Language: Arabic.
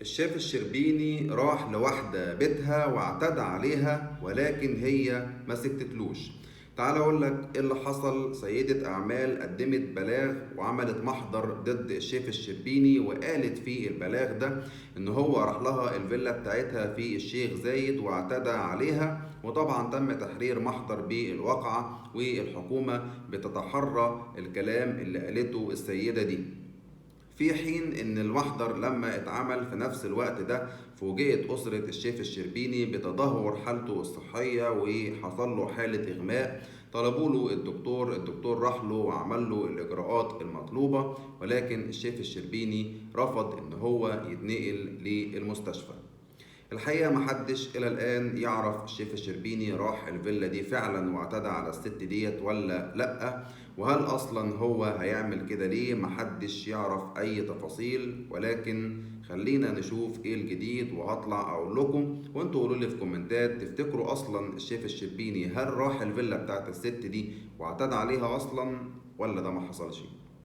الشيف الشربيني راح لواحدة بيتها واعتدى عليها، ولكن هي ما سكتتلوش. تعال اقول لك ايه اللي حصل. سيدة اعمال قدمت بلاغ وعملت محضر ضد الشيف الشربيني، وقالت في البلاغ ده ان هو راح لها الفيلا بتاعتها في الشيخ زايد واعتدى عليها. وطبعا تم تحرير محضر بالواقعة، والحكومة بتتحرى الكلام اللي قالته السيدة دي. في حين ان المحضر لما اتعمل في نفس الوقت ده، فوجئت اسرة الشيف الشربيني بتدهور حالته الصحية وحصل له حالة اغماء. طلبوا له الدكتور راح له وعمل له الاجراءات المطلوبة، ولكن الشيف الشربيني رفض ان هو يتنقل للمستشفى. الحقيقة محدش إلى الآن يعرف الشيف الشربيني راح الفيلا دي فعلا واعتدى على الست ديت ولا لأ، وهل أصلا هو هيعمل كده ليه. محدش يعرف أي تفاصيل، ولكن خلينا نشوف إيه الجديد وهطلع أقول لكم، وانتوا قولوا لي في كومنتات تفتكروا أصلا الشيف الشربيني هل راح الفيلا بتاعت الست دي واعتدى عليها أصلا ولا ده ما حصلش.